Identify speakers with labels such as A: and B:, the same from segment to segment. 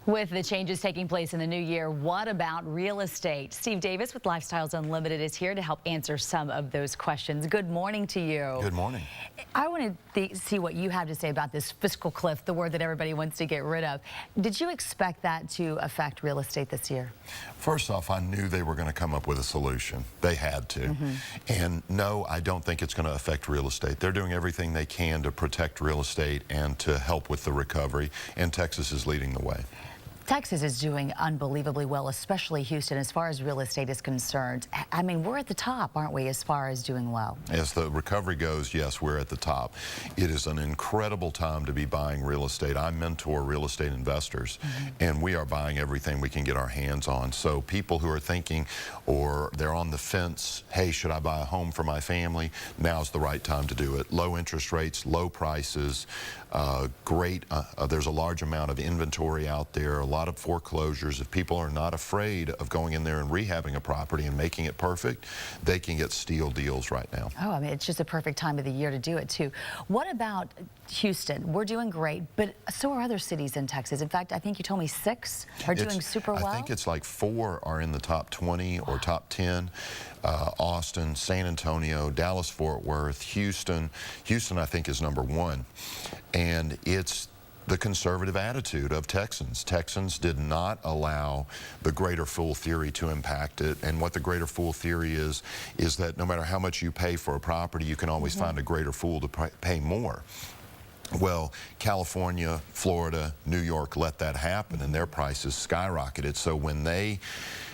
A: With the changes taking place in the new year, what about real estate? Steve Davis with Lifestyles Unlimited is here to help answer some of those questions. Good morning to you.
B: Good morning.
A: I want to see what you have to say about this fiscal cliff, the word that everybody wants to get rid of. Did you expect that to affect real estate this year?
B: First off, I knew they were going to come up with a solution. They had to. And no, I don't think it's going to affect real estate. They're doing everything they can to protect real estate and to help with the recovery, and Texas is leading the way.
A: Texas is doing unbelievably well, especially Houston, as far as real estate is concerned. I mean, we're at the top, aren't we, as far as doing well?
B: As the recovery goes, yes, we're at the top. It is an incredible time to be buying real estate. I mentor real estate investors, and we are buying everything we can get our hands on. So people who are thinking, or they're on the fence, hey, should I buy a home for my family? Now's the right time to do it. Low interest rates, low prices, there's a large amount of inventory out there, a lot of foreclosures. If people are not afraid of going in there and rehabbing a property and making it perfect, they can get steal deals right now.
A: Oh, I mean, it's just a perfect time of the year to do it too. What about Houston? We're doing great, but so are other cities in Texas. In fact, I think you told me 6 are doing super well.
B: I think it's like 4 are in the top 20 or top 10. Austin, San Antonio, Dallas-Fort Worth, Houston. Houston, I think, is number 1. And it's the conservative attitude of Texans. Texans did not allow the greater fool theory to impact it. And what the greater fool theory is that no matter how much you pay for a property, you can always find a greater fool to pay more. Well, California, Florida, New York let that happen, and their prices skyrocketed. So when they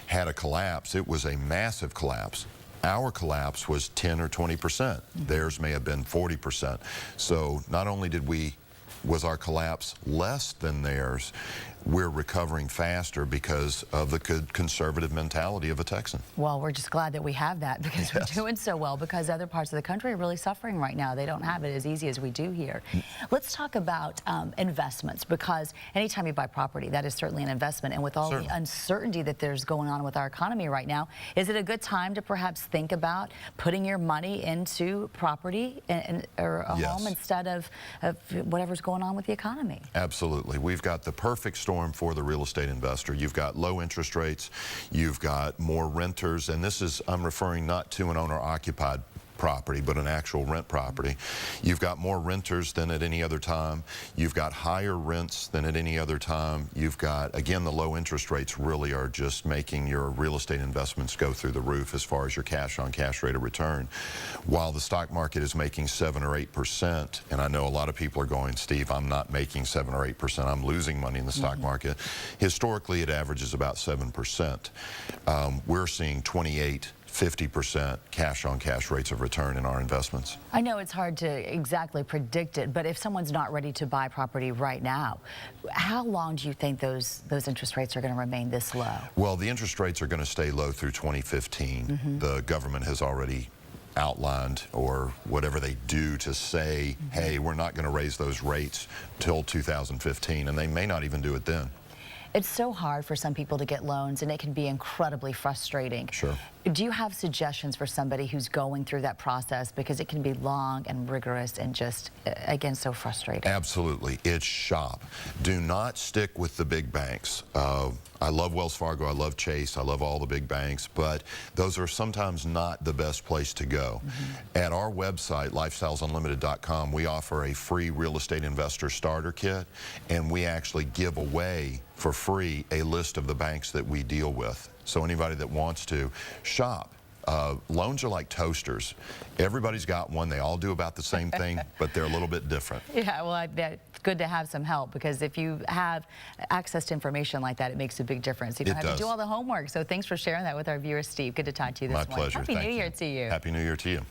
B: had a collapse, it was a massive collapse. Our collapse was 10 or 20%. Theirs may have been 40%. So not only was our collapse less than theirs, we're recovering faster because of the good conservative mentality of a Texan.
A: Well, we're just glad that we have that, because we're doing so well, because other parts of the country are really suffering right now. They don't have it as easy as we do here. Let's talk about investments, because anytime you buy property, that is certainly an investment. And with all the uncertainty that there's going on with our economy right now, is it a good time to perhaps think about putting your money into property or a home instead of whatever's going on with the economy?
B: Absolutely. We've got the perfect storm for the real estate investor. You've got low interest rates, you've got more renters, and this is, I'm referring not to an owner-occupied property, but an actual rent property. You've got more renters than at any other time. You've got higher rents than at any other time. You've got, again, the low interest rates really are just making your real estate investments go through the roof as far as your cash-on-cash rate of return. While the stock market is making 7 or 8%, and I know a lot of people are going, Steve, I'm not making 7 or 8%, I'm losing money in the stock market. Historically, it averages about 7%. We're seeing 50% cash-on-cash rates of return in our investments.
A: I know it's hard to exactly predict it, but if someone's not ready to buy property right now, how long do you think those interest rates are going to remain this low?
B: Well, the interest rates are going to stay low through 2015. The government has already outlined, or whatever they do, to say, hey, we're not going to raise those rates till 2015, and they may not even do it then.
A: It's so hard for some people to get loans, and it can be incredibly frustrating.
B: Sure.
A: Do you have suggestions for somebody who's going through that process, because it can be long and rigorous and just, again, so frustrating?
B: Absolutely. It's shop. Do not stick with the big banks. I love Wells Fargo, I love Chase, I love all the big banks, but those are sometimes not the best place to go. At our website, lifestylesunlimited.com, we offer a free real estate investor starter kit, and we actually give away for free a list of the banks that we deal with. So anybody that wants to shop. Loans are like toasters. Everybody's got one. They all do about the same thing, but they're a little bit different.
A: Yeah, well, it's good to have some help, because if you have access to information like that, it makes a big difference. You don't have to do all the homework. So thanks for sharing that with our viewers, Steve. Good to talk to you this morning.
B: My pleasure.
A: Happy New Year to you.
B: Happy New Year to you.